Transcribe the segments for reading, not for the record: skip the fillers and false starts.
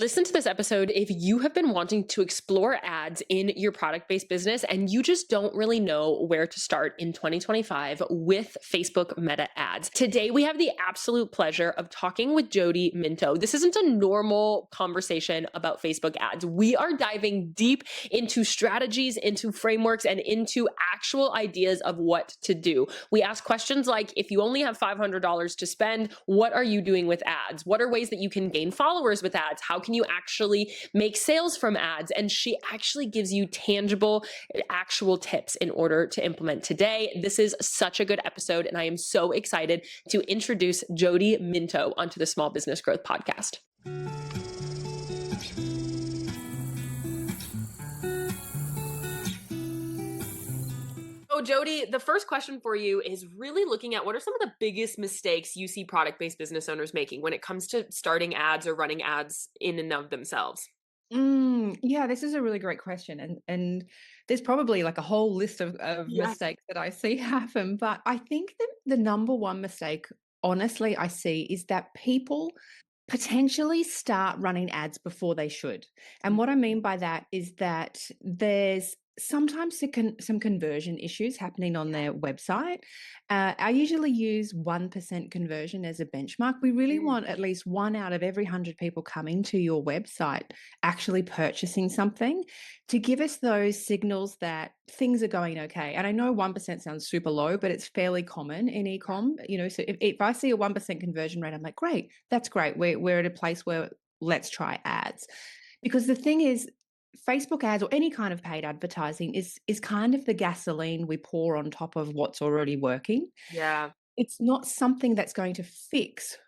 Listen to this episode if you have been wanting to explore ads in your product based business and you just don't really know where to start in 2025 with Facebook Meta ads. Today, we have the absolute pleasure of talking with Jodie Minto. This isn't a normal conversation about Facebook ads. We are diving deep into strategies, into frameworks, and into actual ideas of what to do. We ask questions like, if you only have $500 to spend, what are you doing with ads? What are ways that you can gain followers with ads? How can you actually make sales from ads? And she actually gives you tangible, actual tips in order to implement today. This is such a good episode, and I am so excited to introduce Jodie Minto onto the Small Business Growth Podcast. So Jodie, the first question for you is really looking at what are some of the biggest mistakes you see product-based business owners making when it comes to starting ads or running ads in and of themselves? Yeah, this is a really great question, and there's probably like a whole list of Yeah. mistakes that I see happen. But I think that the number one mistake, honestly, I see is that people potentially start running ads before they should. And what I mean by that is that there's sometimes some conversion issues happening on their website. I usually use 1% conversion as a benchmark. We really Mm. want at least one out of every 100 people coming to your website actually purchasing something to give us those signals that things are going okay. And I know 1% sounds super low, but it's fairly common in ecom. So if I see a 1% conversion rate, I'm like, great, that's great. We're at a place where let's try ads. Because the thing is, Facebook ads or any kind of paid advertising is kind of the gasoline we pour on top of what's already working. Yeah. It's not something that's going to fix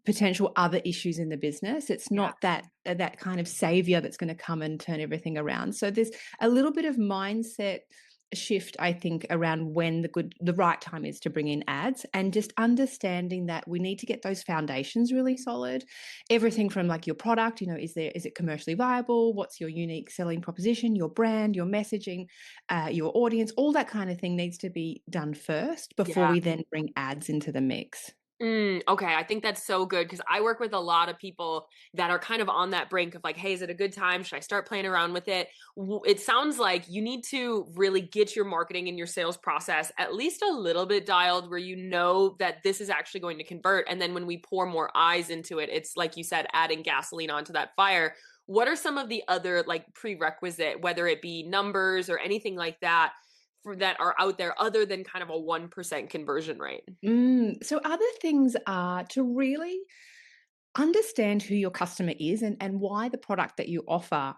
potential other issues in the business. It's Yeah. not that kind of savior that's going to come and turn everything around. So there's a little bit of mindset shift, I think, around when the right time is to bring in ads, and just understanding that we need to get those foundations really solid. Everything from like your product, is it commercially viable? What's your unique selling proposition, your brand, your messaging, your audience, all that kind of thing needs to be done first before Yeah. we then bring ads into the mix. Okay, I think that's so good because I work with a lot of people that are kind of on that brink of like, hey, is it a good time? Should I start playing around with it? It sounds like you need to really get your marketing and your sales process at least a little bit dialed where you know that this is actually going to convert. And then when we pour more eyes into it, it's like you said, adding gasoline onto that fire. What are some of the other like prerequisite, whether it be numbers or anything like that, that are out there other than kind of a 1% conversion rate? So other things are to really understand who your customer is and why the product that you offer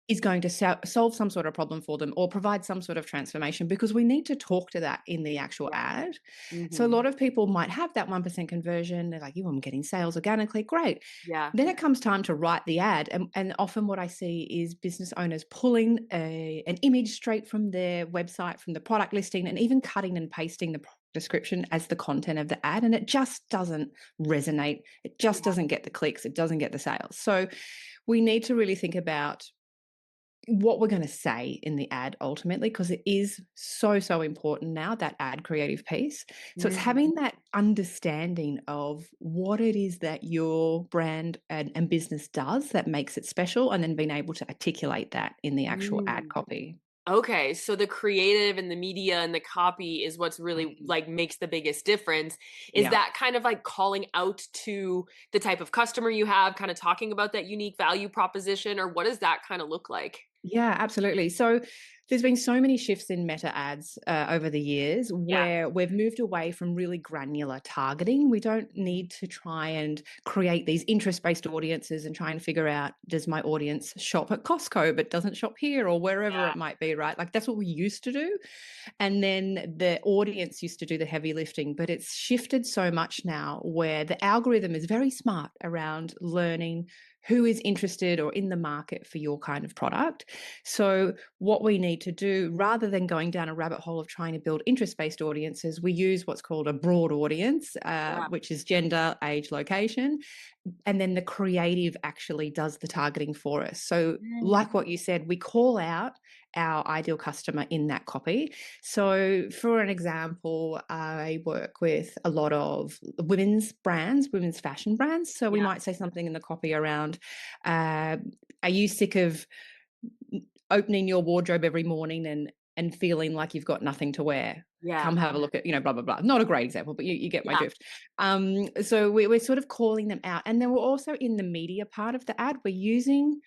is going to solve some sort of problem for them or provide some sort of transformation, because we need to talk to that in the actual Yeah. ad. So a Mhm. lot of people might have that 1% conversion. They're like, "You, I'm getting sales organically. Great." Yeah. Then it comes time to write the ad. And often what I see is business owners pulling an image straight from their website, from the product listing, and even cutting and pasting the description as the content of the ad. And it just doesn't resonate. It just Yeah. doesn't get the clicks. It doesn't get the sales. So we need to really think about what we're going to say in the ad ultimately, because it is so, so important now, that ad creative piece. So it's Mhm. having that understanding of what it is that your brand and business does that makes it special, and then being able to articulate that in the actual ad Mm. copy. Okay, so the creative and the media and the copy is what's really Mm. like makes the biggest difference. Is Yeah. that kind of like calling out to the type of customer you have, kind of talking about that unique value proposition, or what does that kind of look like? Yeah, absolutely. So there's been so many shifts in meta ads over the years Yeah. where we've moved away from really granular targeting. We don't need to try and create these interest-based audiences and try and figure out, does my audience shop at Costco but doesn't shop here, or wherever Yeah. it might be, right? Like that's what we used to do. And then the audience used to do the heavy lifting, but it's shifted so much now where the algorithm is very smart around learning who is interested or in the market for your kind of product. So what we need to do, rather than going down a rabbit hole of trying to build interest-based audiences, we use what's called a broad audience, Yeah. which is gender, age, location. and then the creative actually does the targeting for us. So, Mm, like what you said, we call out our ideal customer in that copy. So, for an example, I work with a lot of women's brands, women's fashion brands. So, we yeah, might say something in the copy around, uh, are you sick of opening your wardrobe every morning and feeling like you've got nothing to wear? yeah, Come have a look at, blah, blah, blah. Not a great example, but you get my yeah, drift. So we're sort of calling them out. And then we're also in the media part of the ad, we're using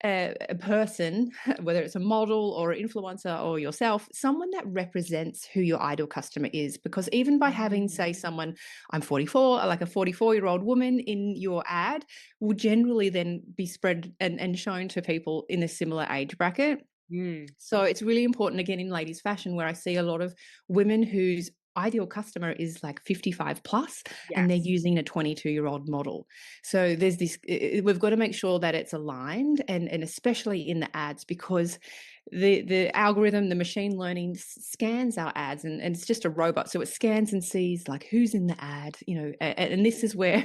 a person, whether it's a model or an influencer or yourself, someone that represents who your ideal customer is. Because even by having, mm, say, someone, I'm 44, like a 44-year-old woman in your ad, will generally then be spread and shown to people in a similar age bracket. mm, So it's really important, again, in ladies fashion, where I see a lot of women whose ideal customer is like 55 plus, and they're yes, using a 22-year-old model. So there's this, we've got to make sure that it's aligned, and especially in the ads, because the algorithm, the machine learning scans our ads, and it's just a robot. So it scans and sees like who's in the ad, and this is where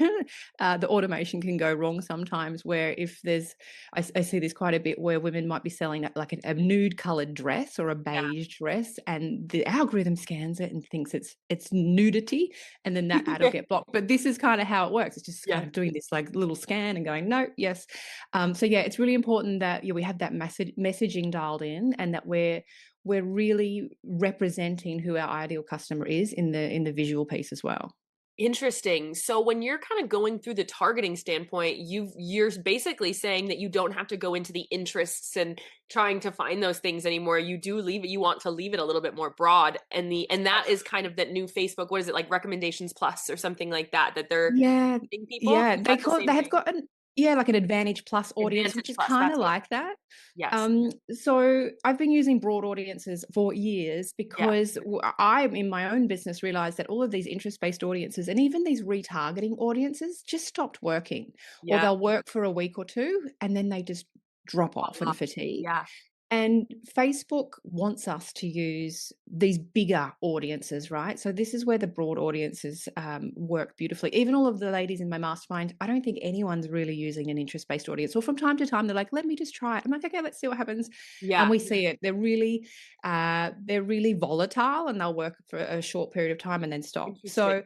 the automation can go wrong sometimes, where if there's, I see this quite a bit, where women might be selling like a nude colored dress or a yeah, beige dress, and the algorithm scans it and thinks it's nudity, and then that ad will get blocked. But this is kind of how it works. It's just kind yeah. of doing this like little scan and going, no, yes. So yeah, it's really important that we have that messaging dialed in, and that we're really representing who our ideal customer is in the visual piece as well. Interesting. So when you're kind of going through the targeting standpoint, you're basically saying that you don't have to go into the interests and trying to find those things anymore. You do leave it, you want to leave it a little bit more broad. And that is kind of that new Facebook, what is it, like recommendations plus or something like that, that they're Yeah, giving people? yeah, Is they that the call it, same they have thing? got an, yeah, like an Advantage Plus audience, which Advantage is plus, kinda that's what. like that. Yes. So I've been using broad audiences for years, Yeah. because I, in my own business, realized that all of these interest-based audiences and even these retargeting audiences just stopped working, or Yeah. they'll work for a week or 2 and then they just drop off Fall and off. fatigue. Yeah. And Facebook wants us to use these bigger audiences, right? So this is where the broad audiences work beautifully. Even all of the ladies in my mastermind, I don't think anyone's really using an interest-based audience. Or from time to time, they're like, "Let me just try it." I'm like, "Okay, let's see what happens." And Yeah. we see it. They're really volatile, and they'll work for a short period of time and then stop. Interesting.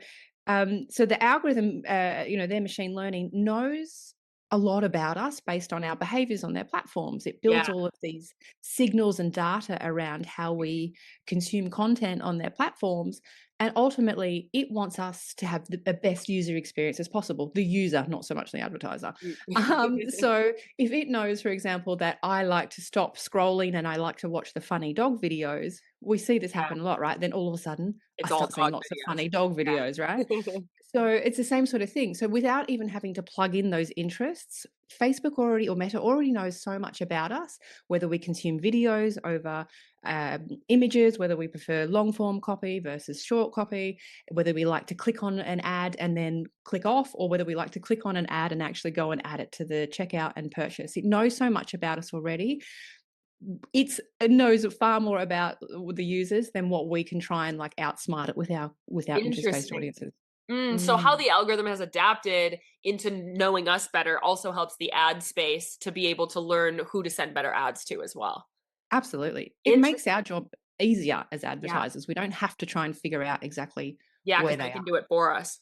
So the algorithm, their machine learning knows a lot about us based on our behaviors on their platforms. It builds Yeah. all of these signals and data around how we consume content on their platforms. And ultimately, it wants us to have the best user experience as possible, the user, not so much the advertiser. Mm. So if it knows, for example, that I like to stop scrolling and I like to watch the funny dog videos, we see this Yeah. happen a lot, right? Then all of a sudden, I It's all start seeing dog lots of videos. funny dog videos, right? Yeah. So it's the same sort of thing. So without even having to plug in those interests, Facebook already, or Meta already, knows so much about us, whether we consume videos over images, whether we prefer long form copy versus short copy, whether we like to click on an ad and then click off, or whether we like to click on an ad and actually go and add it to the checkout and purchase. It knows so much about us already. It knows far more about the users than what we can try and like outsmart it with our interest-based Interesting. audiences. So how Mm, the algorithm has adapted into knowing us better also helps the ad space to be able to learn who to send better ads to as well. absolutely. It makes Interesting. our job easier as Yeah. advertisers. We don't have to try and figure out exactly Yeah, where because they they can are. do it for us.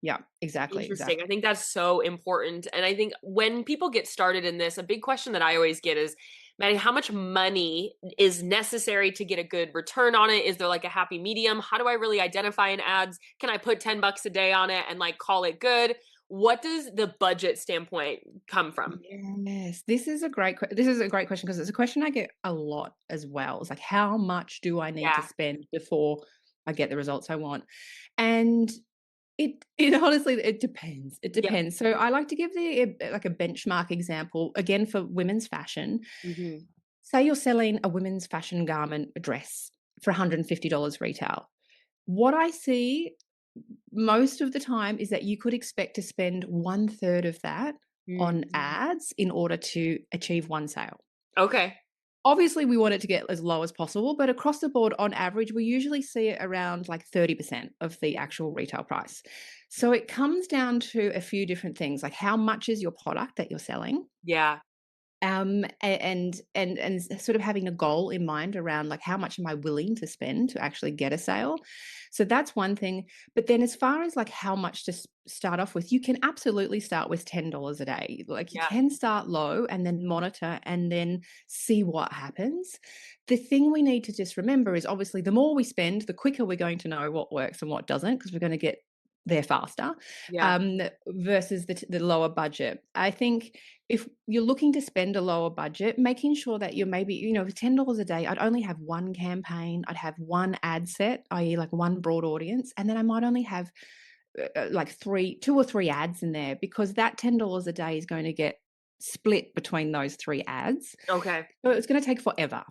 Yeah, exactly, Interesting. I exactly. think that's so important. And I think when people get started in this, a big question that I always get is, Maddie, how much money is necessary to get a good return on it? Is there like a happy medium? How do I really identify an ads? Can I put 10 bucks a day on it and like call it good? What does the budget standpoint come from? Yes, this is a great question, because it's a question I get a lot as well. It's like, how much do I need to Yeah. spend before I get the results I want? And it honestly, it depends. It Yep. depends. So I like to give like a benchmark example again for women's fashion. Hmm. Say you're selling a women's fashion garment, a dress, for $150 retail. What I see most of the time is that you could expect to spend one third of that on Mm. ads in order to achieve one sale. Okay. Obviously, we want it to get as low as possible, but across the board, on average, we usually see it around like 30% of the actual retail price. So it comes down to a few different things, like how much is your product that you're selling? Yeah. And sort of having a goal in mind around like how much am I willing to spend to actually get a sale. So that's one thing. But then as far as like how much to start off with, you can absolutely start with $10 a day. Like you Yeah. can start low and then monitor and then see what happens. The thing we need to just remember is obviously the more we spend, the quicker we're going to know what works and what doesn't, because we're going to get there faster, Yeah. um, versus the lower budget. I think if you're looking to spend a lower budget, making sure that you're maybe, with $10 a day, I'd only have one campaign, I'd have one ad set, i.e., like one broad audience, and then I might only have like two or three ads in there, because that $10 a day is going to get split between those three ads. Okay. So it's going to take forever.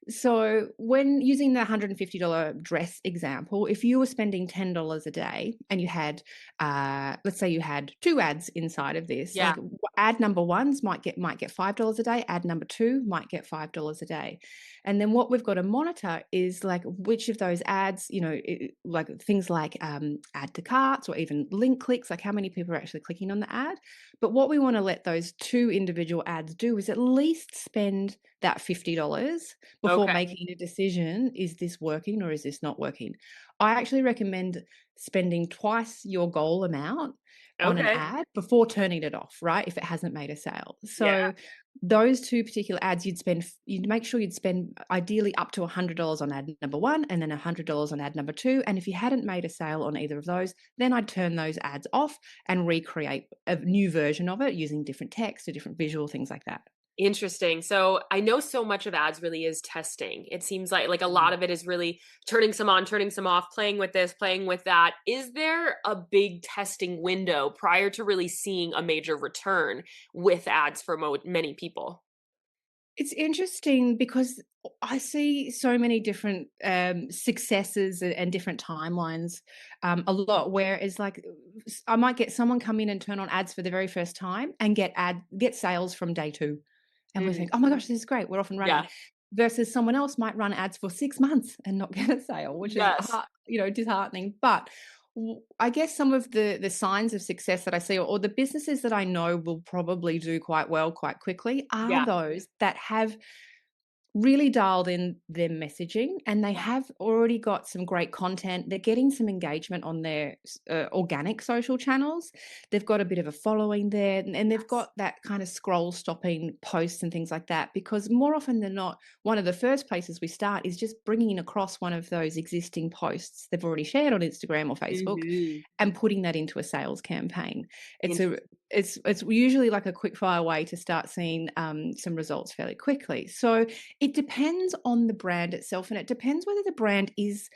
So when using the $150 dress example, if you were spending $10 a day and you had, let's say you had two ads inside of this, Yeah. like ad number ones might get $5 a day, ad number two might get $5 a day. And then what we've got to monitor is like which of those ads, like things like add to carts or even link clicks, like how many people are actually clicking on the ad. But what we want to let those two individual ads do is at least spend that $50 before Okay. making a decision, is this working or is this not working? I actually recommend spending twice your goal amount on an Okay. ad before turning it off, right? If it hasn't made a sale. Yeah. So those two particular ads, you'd make sure you'd spend ideally up to $100 on ad number one and then $100 on ad number two. And if you hadn't made a sale on either of those, then I'd turn those ads off and recreate a new version of it using different text or different visual things like that. Interesting. So I know so much of ads really is testing. It seems like a lot of it is really turning some on, turning some off, playing with this, playing with that. Is there a big testing window prior to really seeing a major return with ads for many people? It's interesting because I see so many different successes and different timelines a lot, where it's like I might get someone come in and turn on ads for the very first time and get sales from day two. And we Mm, think, oh my gosh, this is great, we're off and running. yeah. Versus someone else might run ads for 6 months and not get a sale, which is Yes. disheartening. But I guess some of the signs of success that I see, or the businesses that I know will probably do quite well quite quickly, are Yeah. those that have really dialed in their messaging, and they Yeah. have already got some great content. They're getting some engagement on their organic social channels. They've got a bit of a following there, and they've Yes. got that kind of scroll stopping posts and things like that, because more often than not, one of the first places we start is just bringing across one of those existing posts they've already shared on Instagram or Facebook Mhm. and putting that into a sales campaign. It's a Interesting. it's usually like a quick fire way to start seeing some results fairly quickly. So it depends on the brand itself, and it depends whether the brand is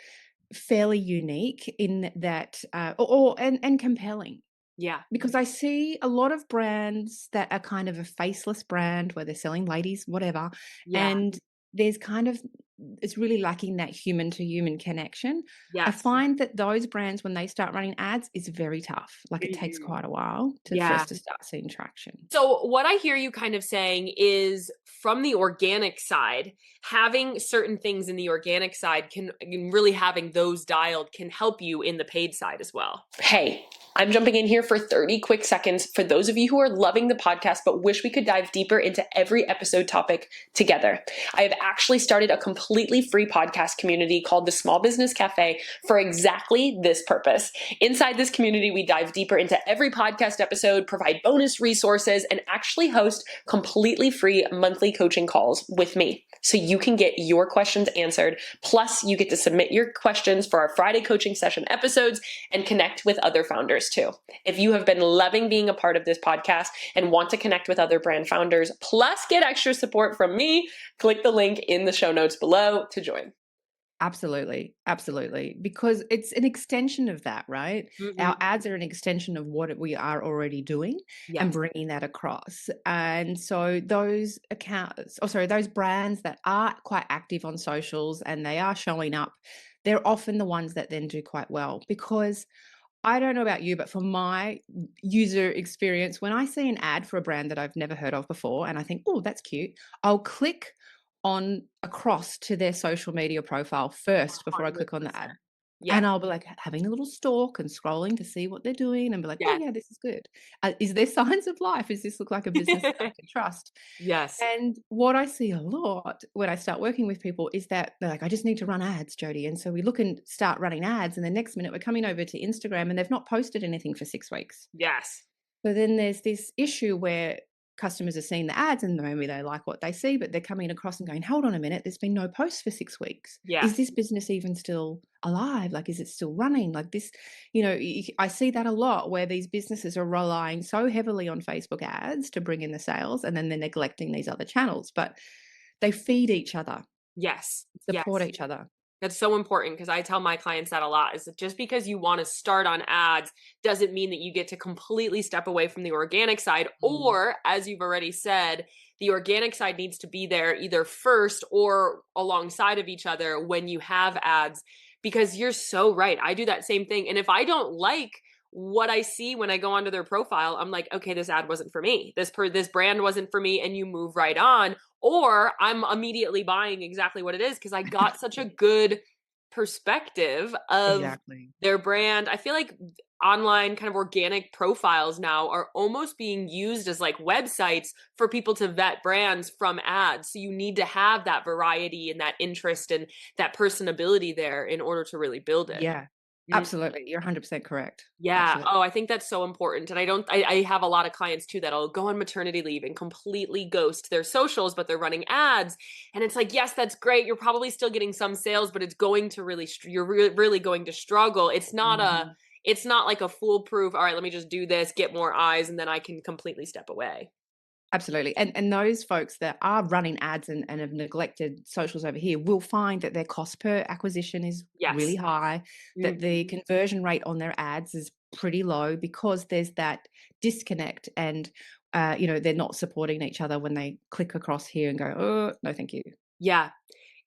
fairly unique in that, and compelling. Yeah. Because I see a lot of brands that are kind of a faceless brand where they're selling ladies, whatever, Yeah. and there's kind of it's really lacking that human to human connection. I Yes. find that those brands, when they start running ads, is very tough. Like it takes Mhm. quite a while for Yeah. us to start seeing traction. So, what I hear you kind of saying is from the organic side, having certain things in the organic side can really having those dialed can help you in the paid side as well. Hey, I'm jumping in here for 30 quick seconds for those of you who are loving the podcast but wish we could dive deeper into every episode topic together. I have actually started a completely free podcast community called the Small Business Cafe for exactly this purpose. Inside this community, we dive deeper into every podcast episode, provide bonus resources, and actually host completely free monthly coaching calls with me so you can get your questions answered. Plus, you get to submit your questions for our Friday coaching session episodes and connect with other founders too. If you have been loving being a part of this podcast and want to connect with other brand founders, plus get extra support from me, click the link in the show notes below to join. Absolutely, absolutely, because it's an extension of that, right? Our Mhm. ads are an extension of what we are already doing and Yes. bringing that across. And so those accounts, or sorry, those brands that are quite active on socials and they are showing up, they're often the ones that then do quite well, because I don't know about you, but for my user experience, when I see an ad for a brand that I've never heard of before and I think, oh, that's cute, I'll click on across to their social media profile first before I click on the 100%. ad. Yes. And I'll be like having a little stalk and scrolling to see what they're doing and be like, oh, Yes. yeah, this is good. Is there signs of life? Does this look like a business that I can trust? Yes. And what I see a lot when I start working with people is that they're like, I just need to run ads, Jodie. And so we look and start running ads. And the next minute we're coming over to Instagram and they've not posted anything for 6 weeks. Yes. So then there's this issue where customers are seeing the ads and maybe they like what they see, but they're coming across and going, hold on a minute, there's been no posts for 6 weeks. Is Yes. this business even still alive? Like, is it still running? Like this, I see that a lot where these businesses are relying so heavily on Facebook ads to bring in the sales and then they're neglecting these other channels, but they feed each other, Yes. support Yes. each other. That's so important because I tell my clients that a lot is that just because you want to start on ads doesn't mean that you get to completely step away from the organic side. Mm. Or, as you've already said, the organic side needs to be there either first or alongside of each other when you have ads, because you're so right. I do that same thing. And if I don't like what I see when I go onto their profile, I'm like, okay, this ad wasn't for me. This brand wasn't for me, and you move right on. Or I'm immediately buying exactly what it is because I got such a good perspective of Exactly. their brand. I feel like online kind of organic profiles now are almost being used as like websites for people to vet brands from ads. So you need to have that variety and that interest and that personability there in order to really build it. Yeah, Mm. absolutely. You're 100% correct. Yeah. Absolutely. Oh, I think that's so important. And I have a lot of clients too that'll go on maternity leave and completely ghost their socials, but they're running ads. And it's like, yes, that's great. You're probably still getting some sales, but it's going to really, really going to struggle. Mhm. It's not like a foolproof, all right, let me just do this, get more eyes, and then I can completely step away. Absolutely. And those folks that are running ads and have neglected socials over here will find that their cost per acquisition is really Yes. high, that the Mhm. conversion rate on their ads is pretty low because there's that disconnect and they're not supporting each other when they click across here and go, oh, no, thank you. Yeah.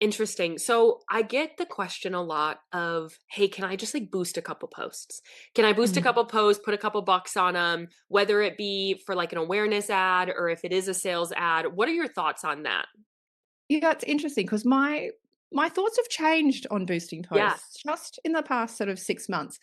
Interesting. So I get the question a lot of, hey, can I just like boost a couple posts? Can I boost a Mhm. couple posts, put a couple bucks on them, whether it be for like an awareness ad or if it is a sales ad? What are your thoughts on that? Yeah, it's interesting because my thoughts have changed on boosting Yeah. posts just in the past sort of 6 months.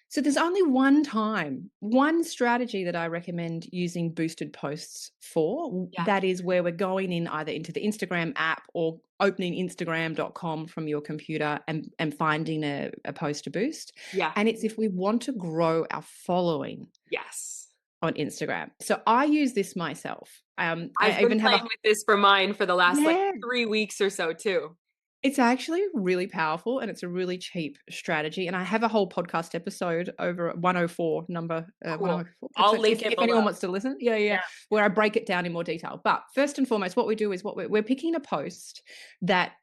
So there's only one strategy that I recommend using boosted posts for. Yeah. That is where we're going in either into the Instagram app or opening Instagram.com from your computer and finding a post to boost. Yeah. And it's if we want to grow our following Yes. on Instagram. So I use this myself. I've I been even have playing a with this for mine for the last like yeah. 3 weeks or so too. It's actually really powerful and it's a really cheap strategy. And I have a whole podcast episode over at 104 number Cool. 104 I'll episodes link it if below. anyone wants to listen. Yeah, Yeah. yeah, where I break it down in more detail. But first and foremost, what we do is we're picking a post that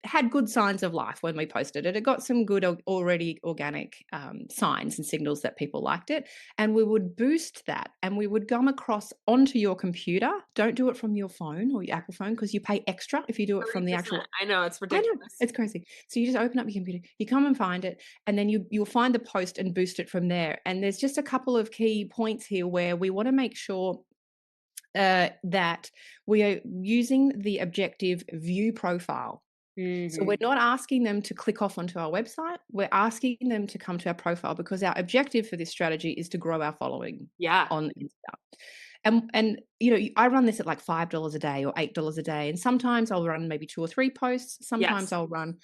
had good signs of life when we posted it. It got some good already organic signs and signals that people liked it. And we would boost that and we would come across onto your computer. Don't do it from your phone or your Apple phone because you pay extra if you do it from the 30%. actual. I know, it's I know, ridiculous. it's crazy. So you just open up your computer, you come and find it, and then you'll find the post and boost it from there. And there's just a couple of key points here where we want to make sure that we are using the objective view profile. So we're Mhm. not asking them to click off onto our website. We're asking them to come to our profile because our objective for this strategy is to grow our following Yeah. on Insta. And I run this at like $5 a day or $8 a day, and sometimes I'll run maybe 2 or 3 posts. Sometimes Yes. I'll run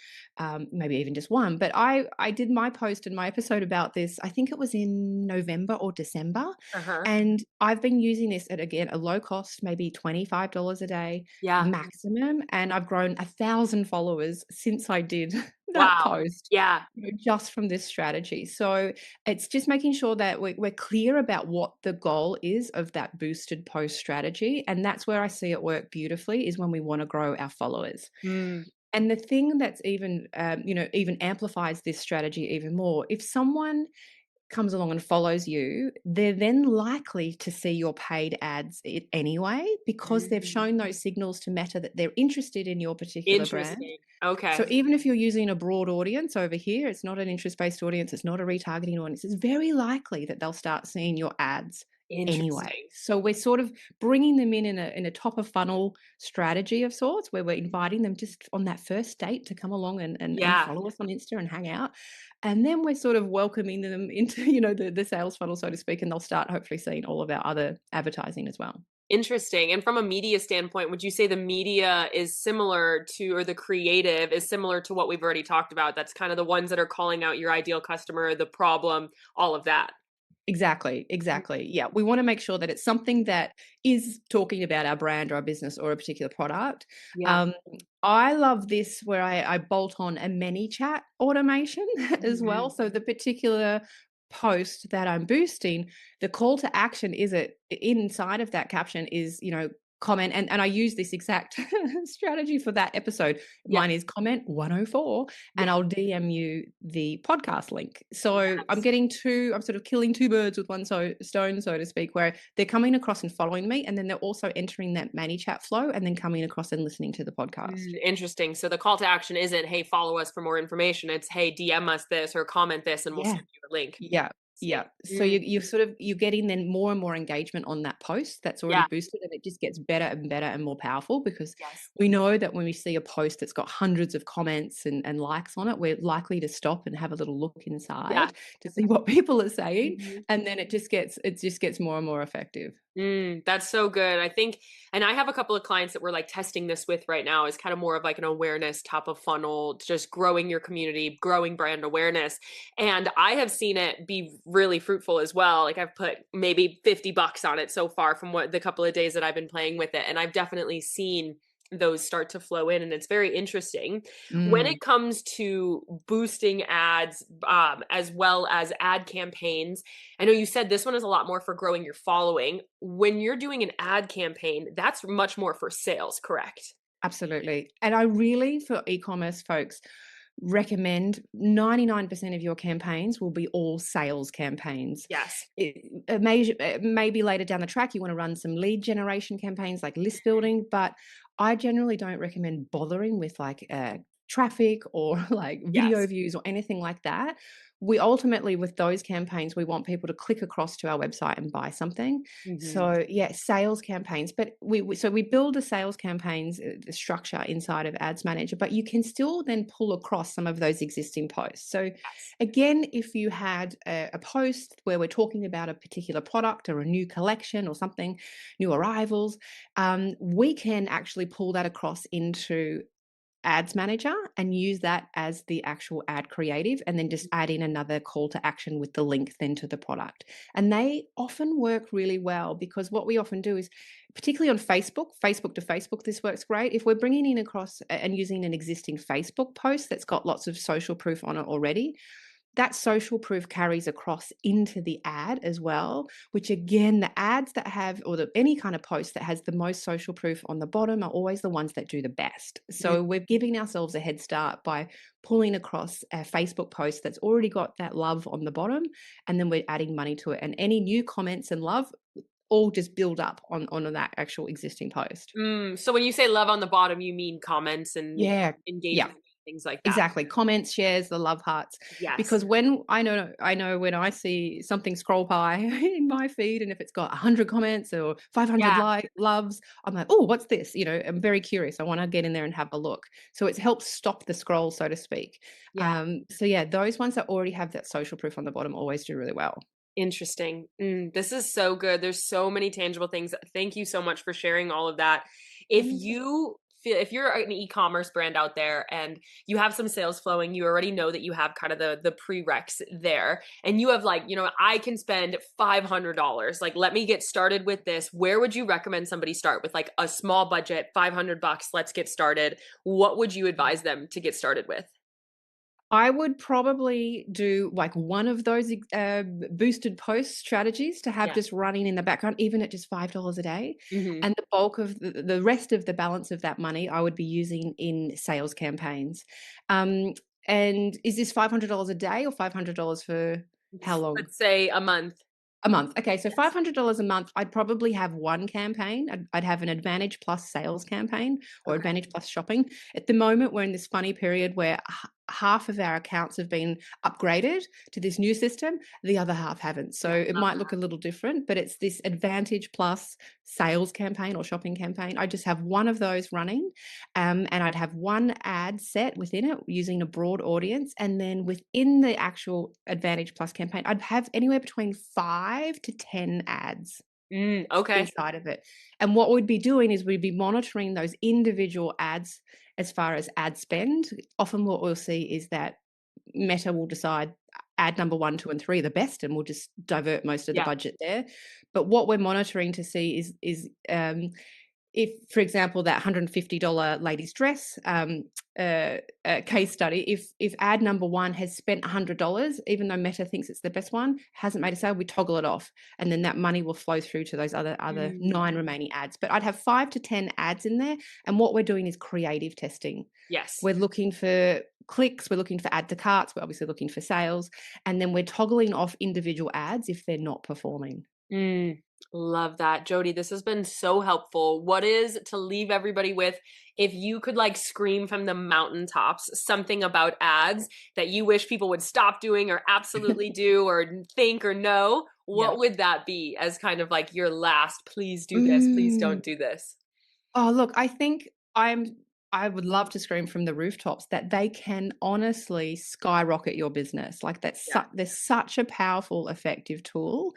maybe even just one. But I did my post and my episode about this. I think it was in November or December, Uh-huh. and I've been using this at again a low cost, maybe $25 a day Yeah. maximum, and I've grown 1,000 followers since I did that Wow. post. Yeah. Just from this strategy. So it's just making sure that we're clear about what the goal is of that boosted post strategy. And that's where I see it work beautifully is when we want to grow our followers. Mm. And the thing that's even amplifies this strategy even more, if someone comes along and follows you, they're then likely to see your paid ads anyway, because they've Mm. shown those signals to Meta that they're interested in your particular brand. Interesting. Okay. So even if you're using a broad audience over here, it's not an interest-based audience, it's not a retargeting audience, it's very likely that they'll start seeing your ads anyway. Interesting. So we're sort of bringing them in a top of funnel strategy of sorts, where we're inviting them just on that first date to come along and Yeah. follow us on Insta and hang out. And then we're sort of welcoming them into, the sales funnel, so to speak, and they'll start hopefully seeing all of our other advertising as well. Interesting. And from a media standpoint, would you say the media is similar to, or the creative is similar to what we've already talked about? That's kind of the ones that are calling out your ideal customer, the problem, all of that. Exactly, exactly. Yeah, we wanna make sure that it's something that is talking about our brand or our business or a particular product. Yeah. Um, I love this where I bolt on a ManyChat automation as well. Mhm. So the particular post that I'm boosting, the call to action is it inside of that caption is, comment, and I use this exact strategy for that episode. Yeah. Mine is comment 104, Yeah. and I'll DM you the podcast link. So Yes. I'm sort of killing two birds with one stone, so to speak, where they're coming across and following me, and then they're also entering that ManyChat flow and then coming across and listening to the podcast. Interesting. So the call to action isn't, hey, follow us for more information. It's, hey, DM us this or comment this and we'll Yeah. send you the link. Yeah. Interesting. Yeah. So you're getting then more and more engagement on that post that's already Yeah. boosted, and it just gets better and better and more powerful, because Yes. we know that when we see a post that's got hundreds of comments and likes on it, we're likely to stop and have a little look Yeah. inside to see what people are saying. Mhm. And then it just gets more and more effective. That's so good. I think, and I have a couple of clients that we're like testing this with right now is kind of more of like an awareness top of funnel, just growing your community, growing brand awareness. And I have seen it be really fruitful as well. Like I've put maybe $50 on it so far from what the couple of days that I've been playing with it. And I've definitely seen those start to flow in, and it's very interesting when Mm. it comes to boosting ads, as well as ad campaigns. I know you said this one is a lot more for growing your following. When you're doing an ad campaign, that's much more for sales, correct? Absolutely. And I really, for e-commerce folks, recommend 99% of your campaigns will be all sales campaigns. Yes. Maybe later down the track, you want to run some lead generation campaigns like list building, but I generally don't recommend bothering with like traffic or like video Yes. views or anything like that. We ultimately, with those campaigns, we want people to click across to our website and buy something. Mhm. So yeah, sales campaigns, but we build the sales campaigns, the structure inside of Ads Manager, but you can still then pull across some of those existing posts. So Yes. again, if you had a post where we're talking about a particular product or a new collection or something, new arrivals, we can actually pull that across into Ads Manager and use that as the actual ad creative, and then just add in another call to action with the link then to the product. And they often work really well, because what we often do is, particularly on Facebook to Facebook, this works great. If we're bringing in across and using an existing Facebook post that's got lots of social proof on it already, that social proof carries across into the ad as well, which again, the ads that have, or any kind of post that has the most social proof on the bottom, are always the ones that do the best. Mm. So we're giving ourselves a head start by pulling across a Facebook post that's already got that love on the bottom, and then we're adding money to it. And any new comments and love all just build up on that actual existing post. So when you say love on the bottom, you mean comments and Yeah. Yeah. engagement, things like that. Exactly. Comments, shares, the love hearts. Yes. Because when I know when I see something scroll by in my feed, and if it's got 100 comments or 500 Yeah. loves, I'm like, oh, what's this? I'm very curious. I want to get in there and have a look. So it helps stop the scroll, so to speak. Yeah. So yeah, those ones that already have that social proof on the bottom always do really well. Interesting. This is so good. There's so many tangible things. Thank you so much for sharing all of that. If Mm. you feel, if you're an e-commerce brand out there and you have some sales flowing, you already know that you have kind of the prereqs there, and you have like, I can spend $500. Like, let me get started with this. Where would you recommend somebody start with like a small budget, $500? Let's get started. What would you advise them to get started with? I would probably do like one of those boosted post strategies to have Yeah. just running in the background, even at just $5 a day. Hmm. And the bulk of the rest of the balance of that money, I would be using in sales campaigns. Um, and is this $500 a day or $500 for how long? Let's say a month. A month. Okay, so Yes. $500 a month, I'd probably have one campaign. I'd have an Advantage Plus sales campaign or Okay. Advantage Plus shopping. At the moment, we're in this funny period where half of our accounts have been upgraded to this new system, the other half haven't. So it might look a little different, but it's this Advantage Plus sales campaign or shopping campaign. I just have one of those running, and I'd have one ad set within it using a broad audience. And then within the actual Advantage Plus campaign, I'd have anywhere between 5 to 10 ads. Okay. Inside of it. And what we'd be doing is we'd be monitoring those individual ads as far as ad spend. Often what we'll see is that Meta will decide ad number 1, 2, and 3 are the best, and we'll just divert most of the budget there. But what we're monitoring to see is if, for example, that $150 ladies dress case study, if ad number 1 has spent $100, even though Meta thinks it's the best one, hasn't made a sale, we toggle it off, and then that money will flow through to those other 9 remaining ads. But I'd have 5 to 10 ads in there, and what we're doing is creative testing. Yes. We're looking for clicks, we're looking for add to carts, we're obviously looking for sales, and then we're toggling off individual ads if they're not performing. Love that. Jodie, this has been so helpful. What is to leave everybody with, if you could like scream from the mountaintops something about ads that you wish people would stop doing or absolutely do or think or know, what would that be as kind of like your last, please do this, please don't do this? Oh, look, I think I would love to scream from the rooftops that they can honestly skyrocket your business. Like there's such a powerful, effective tool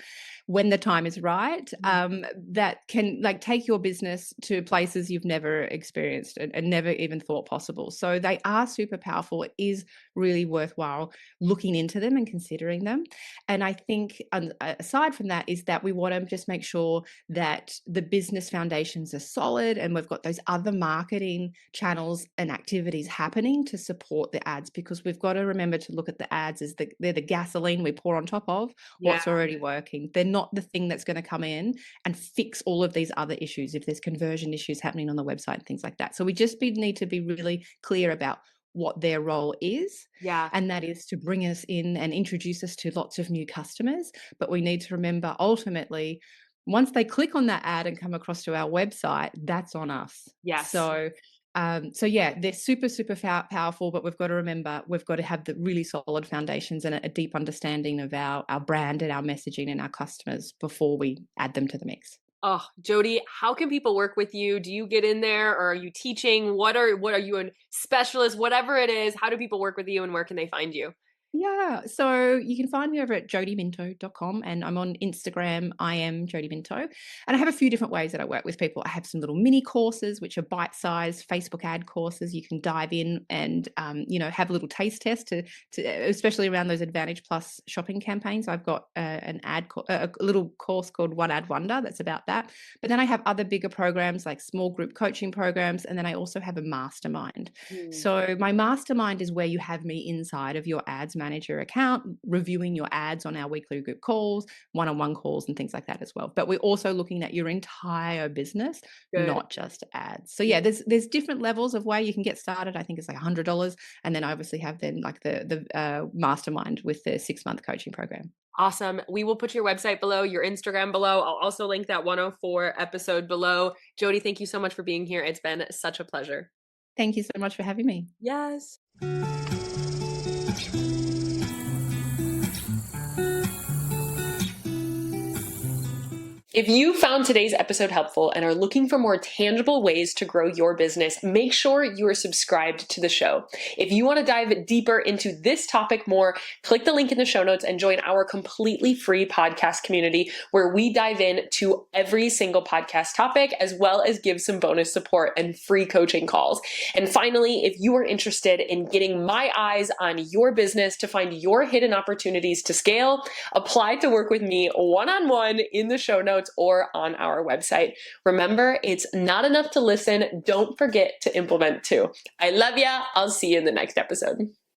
when the time is right, that can like take your business to places you've never experienced and never even thought possible. So they are super powerful. It is really worthwhile looking into them and considering them. And I think aside from that is that we want to just make sure that the business foundations are solid and we've got those other marketing channels and activities happening to support the ads, because we've got to remember to look at the ads as they're the gasoline we pour on top of what's already working. They're not the thing that's going to come in and fix all of these other issues if there's conversion issues happening on the website and things like that. So we just need to be really clear about what their role is. And that is to bring us in and introduce us to lots of new customers. But we need to remember ultimately, once they click on that ad and come across to our website, that's on us. So yeah, they're super, super powerful, but we've got to remember, we've got to have the really solid foundations and a deep understanding of our brand and our messaging and our customers before we add them to the mix. Oh, Jodie, how can people work with you? Do you get in there, or are you teaching? What are you a specialist? Whatever it is, how do people work with you and where can they find you? Yeah, so you can find me over at jodieminto.com, and I'm on Instagram. I am Jodie Minto, and I have a few different ways that I work with people. I have some little mini courses, which are bite-sized Facebook ad courses. You can dive in and have a little taste test to especially around those Advantage Plus shopping campaigns. I've got a little course called One Ad Wonder that's about that. But then I have other bigger programs like small group coaching programs, and then I also have a mastermind. So my mastermind is where you have me inside of your ads manager account, reviewing your ads on our weekly group calls, one-on-one calls and things like that as well. But we're also looking at your entire business, not just ads. So yeah, there's different levels of way you can get started. I think it's like $100. And then I obviously have then like the mastermind with the 6-month coaching program. Awesome. We will put your website below, your Instagram below. I'll also link that 104 episode below. Jodie, thank you so much for being here. It's been such a pleasure. Thank you so much for having me. Yes. If you found today's episode helpful and are looking for more tangible ways to grow your business, make sure you are subscribed to the show. If you want to dive deeper into this topic more, click the link in the show notes and join our completely free podcast community where we dive into every single podcast topic, as well as give some bonus support and free coaching calls. And finally, if you are interested in getting my eyes on your business to find your hidden opportunities to scale, apply to work with me one-on-one in the show notes or on our website. Remember, it's not enough to listen. Don't forget to implement too. I love ya. I'll see you in the next episode.